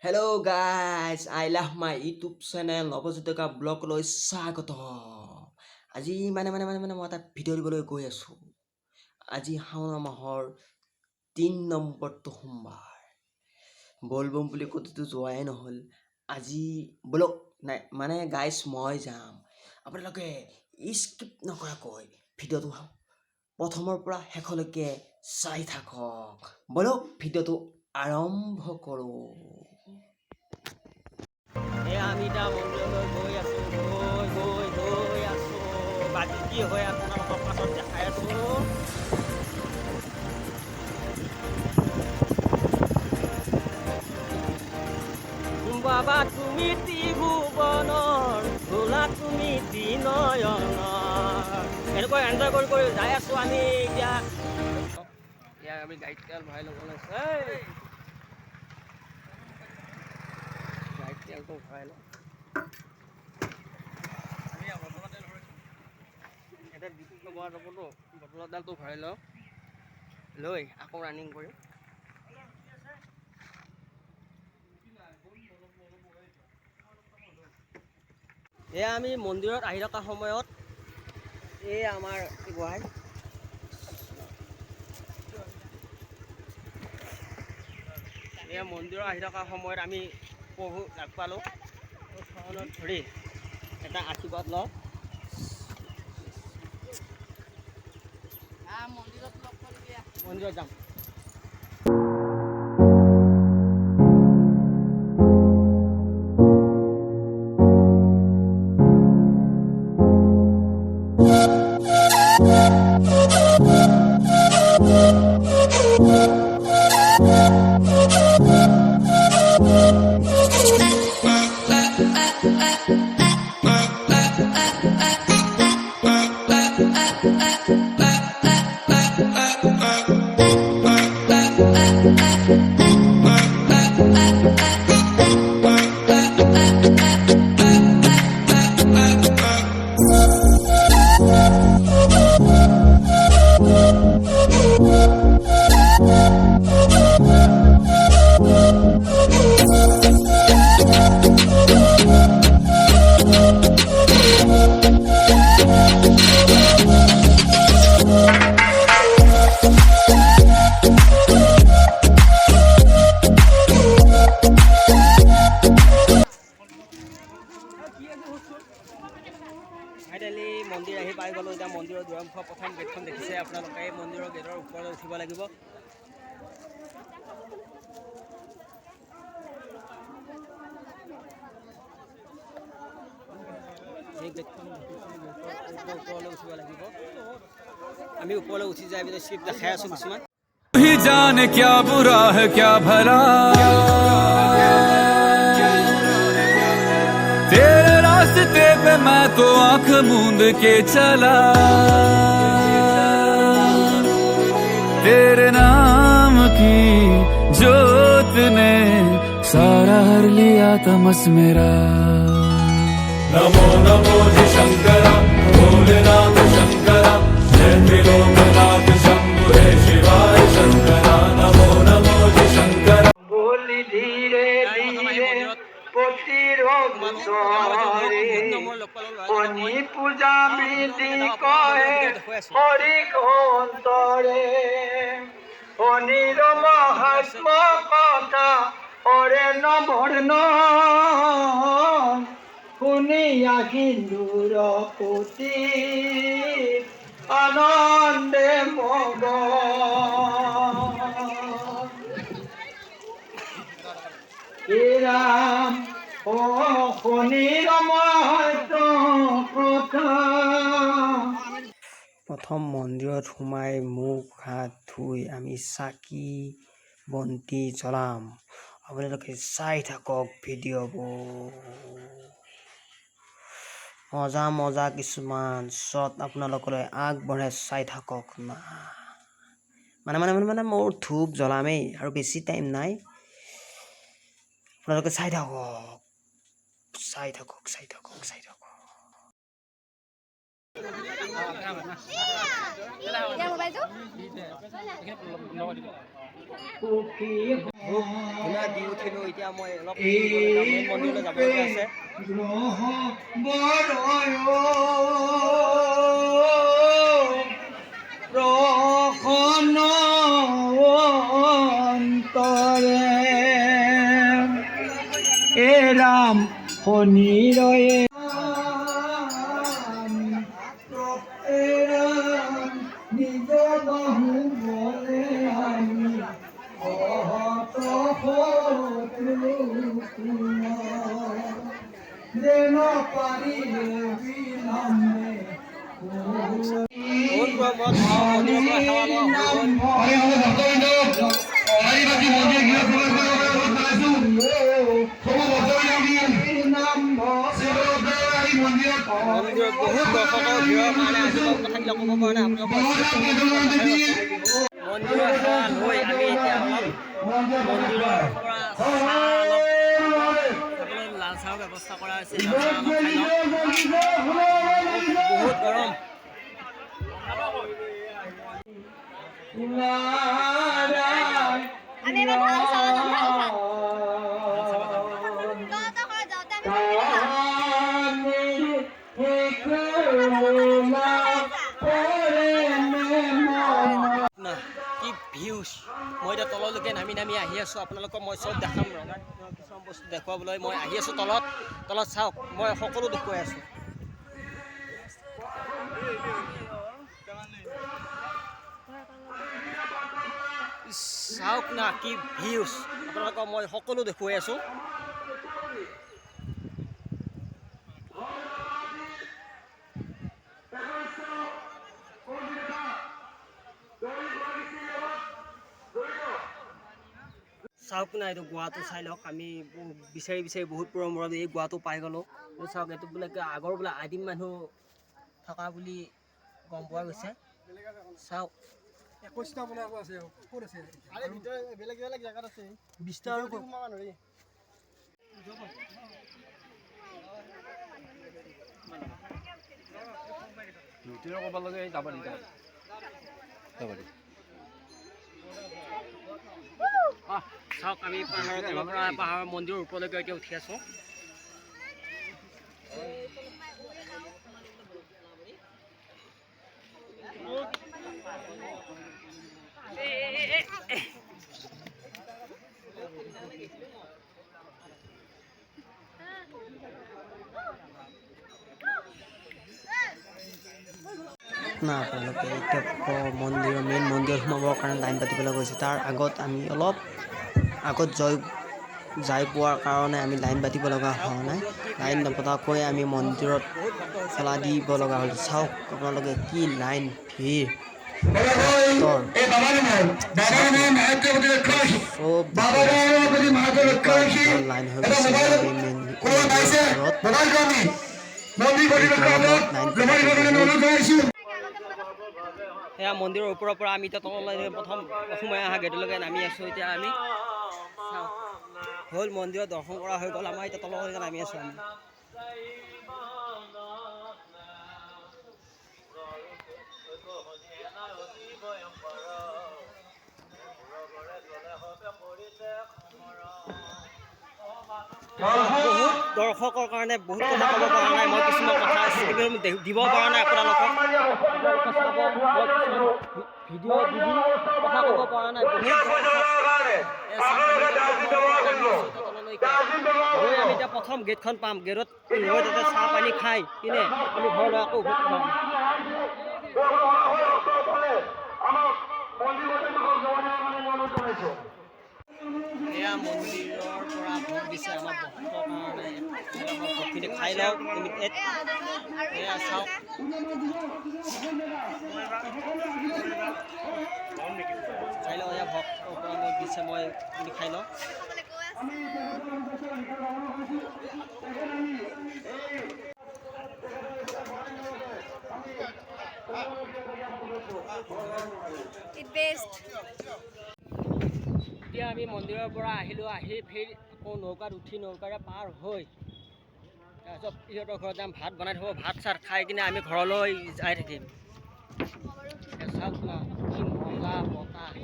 Hello guys, I love my YouTube channel নৱজ্যোতিকা ব্লগলৈ স্বাগত। আজি মই এটা ভিডিঅ' দিবলৈ গৈ আছো। আজি শাওণ মাহৰ 3 নম্বৰটো সোমবাৰ। বলবম বুলি ক'তো যোৱাই নহ'ল। আজি ব্লগ নাই গাইছ মই যাম। আপোনালোকে স্কিপ নকৰাকৈ ভিডিঅ'টো প্ৰথমৰ পৰা শেষলৈকে চাই থাকক। বলক ভিডিঅ'টো আৰম্ভ কৰোঁ। আমি এতিয়া মন্দিৰলৈ গৈ আছোঁ, গৈ আছোঁ। বাকী কি হয় আপোনালোকৰ পাছত দেখাই আছোঁ। বাবা তুমি ত্ৰিভুৱনৰ, ভোলা তুমি ত্ৰিনয়নৰ। এনেকৈ এনজয় কৰি যাই আছোঁ আমি এতিয়া। আমি গাড়ীত তেল ভৰাই ল'ব লৈছোঁ। গাড়ীত তেলটো ভৰাই লওঁ। এতিয়া বিদ্যুৎ লগোৱা যাবতো, বটলৰ তেলটো ভৰাই লওঁ, লৈ আকৌ ৰানিং কৰিম। এয়া আমি মন্দিৰত আহি থকা সময়ত এই আমাৰ গুৱাহাটী এয়া মন্দিৰত আহি থকা সময়ত আমি প্ৰভু লগ পালোঁ। চৰণত ধৰি এটা আশীৰ্বাদ লওঁ। মন্দিৰত যাম। ফাইনেলি মন্দিৰ আহি পাই গ'লোঁ। এতিয়া মন্দিৰৰ দুৱাৰমুখৰ প্ৰথম গেটখন দেখিছে আপোনালোকে। এই মন্দিৰৰ গেটৰ ওপৰলৈ উঠিব লাগিব। এই গেটখন ওপৰলৈ উঠিব লাগিব। আমি ওপৰলৈ উঠি যাই পিনে চিট দেখাই আছোঁ কিছুমান। ही जाने क्या बुरा है क्या भला, तेरे रास्ते पे मैं तो आंख मूंद के चला, तेरे नाम की जोत ने सारा हर लिया तमस मेरा। नमो नमो जी शंकरा, भोलेनाथ शंकरा, जय त्रिलोकनाथ शंभु हे शिवाय शंकरा। नमो नमो जी शंकरा। बोली धीरे धीरे प्रतिरोध शनि पूजा विधि कहे हरि অন্তরে শনির মহাত্ম কথা হরে নবর্ণ শুনিয়া হিন্দুর প্রতি আনন্দে মগ রাম ও শনির মহাত্ম কথা। প্ৰথম মন্দিৰত সোমাই মুখ হাত ধুই আমি চাকি বন্তি জ্বলাম। আপোনালোকে চাই থাকক ভিডিঅ'বোৰ। মজা কিছুমান শ্বট আপোনালোকলৈ আগবঢ়াই চাই থাকক না। মোৰ ধূপ জ্বলামেই আৰু বেছি টাইম নাই। আপোনালোকে চাই থাকক। ধূনা দি উঠিলোঁ এতিয়া মই অলপ এই মেইন মন্দিৰলৈ যাবলগীয়া আছে। গ্ৰহ বৰয় প্ৰসন্ন অন্তৰে এ ৰাম শনিৰয়ে নিজ বাহু বলে আমি যেন পাৰিলে বিলম্বে বহুত গৰমত মন্দিৰৰ পৰা সেৱা লোৱা হৈ গ'ল। মন্দিৰত বহুত দৰ্শকৰ ভিৰৰ কাৰণে আজি মই কথাবিলাক ক'ব পৰা নাই আপোনালোকৰ মন্দিৰৰ সেৱা লৈ আমি এতিয়া অলপ মন্দিৰৰ পৰা লাল চাহৰ ব্যৱস্থা কৰা হৈছে। বহুত গৰম। কি ভিউজ মই এতিয়া তললৈকে নামি নামি আহি আছোঁ। আপোনালোকক মই চব দেখাম কিছুমান বস্তু দেখুৱাবলৈ মই আহি আছোঁ তলত চাওক মই সকলো দেখুৱাই আছোঁ। চাওক না কি ভিউজ আপোনালোকক মই সকলো দেখুৱাই আছোঁ। চাওক না এইটো গোৱাটো চাই লওক। আমি বিচাৰি বহুত পূৰৰ মূৰত এই গোৱাটো পাই গ'লোঁ। এইটো চাওক এইটো বোলে আগৰ বোলে আদিম মানুহ থকা বুলি গম পোৱা গৈছে। চাওক 21টা বোলে আকৌ আছে ক'ত আছে বেলেগ জেগাত আছে 20টা আৰু চাওক আমি পাহাৰৰ তলৰ পৰা পাহাৰৰ মন্দিৰৰ ওপৰলৈকে এতিয়া উঠি আছোঁ। না আপোনালোকে এতিয়া মেইন মন্দিৰত সোমাবৰ কাৰণে লাইন পাতিবলৈ গৈছে। তাৰ আগত আমি অলপ আগত যাই পোৱাৰ কাৰণে আমি লাইন পাতিব লগা হোৱা নাই। লাইন নপতাকৈ আমি মন্দিৰত চলা দিব লগা হ'ল। চাওক আপোনালোকে কি লাইন ভিৰ লাইন হৈ গৈছে। সেয়া মন্দিৰৰ ওপৰৰ পৰা আমি এতিয়া তললৈ প্ৰথম সোমাই অহা গেটলৈকে নামি আছোঁ। এতিয়া আমি হ'ল মন্দিৰত দৰ্শন কৰা হৈ গ'ল। আমাৰ এতিয়া তললৈকে নামি আছোঁ আমি। বহুত দৰ্শকৰ কাৰণে বহুত কথা ক'ব পৰা নাই। মই কিছুমান কথা দিব পৰা নাই আপোনালোকক। ভিডিঅ' দি কথা ক'ব পৰা নাই। গৈ আমি এতিয়া প্ৰথম গেটখন পাম। গেটত গৈ তাতে চাহ পানী খাই কিনে আমি ঘৰলৈ আকৌ উভতি যাম। এয়া মন্দিৰৰ পৰা ভোগ দিছে আমাৰ ভক্তৰ কাৰণে। আমাৰ ভক্তিখিনি খাই লওক। এয়া চাওক খাই লওক। এয়া ভক্তৰ পৰা মোক দিছে মই খাই লওঁ। এতিয়া আমি মন্দিৰৰ পৰা আহিলোঁ। আহি ফেৰ আকৌ নৌকাত উঠি নৌকাৰে পাৰ হৈ তাৰপিছত ইহঁতৰ ঘৰত যাম। ভাত বনাই থ'ব। ভাত চাত খাই কিনে আমি ঘৰলৈ যাই থাকিম। চাওক না কি মজা বতাহ।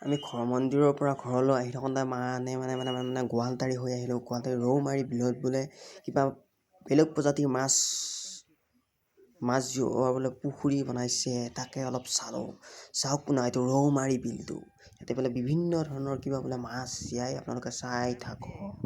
আমি মন্দিৰৰ পৰা ঘৰলৈ আহি থাকোঁতে মানে গোৱালতাৰী হৈ আহিলোঁ। গোৱালতাৰী ৰৌমাৰী বিলত বোলে কিবা বেলেগ প্ৰজাতিৰ মাছ বোলে পুখুৰী বনাইছে, তাকে অলপ চালোঁ। চাওক না, এইটো ৰৌমাৰী বিলটো, ইয়াতে বোলে বিভিন্ন ধৰণৰ কিবা বোলে মাছ জীয়াই, আপোনালোকে চাই থাকক।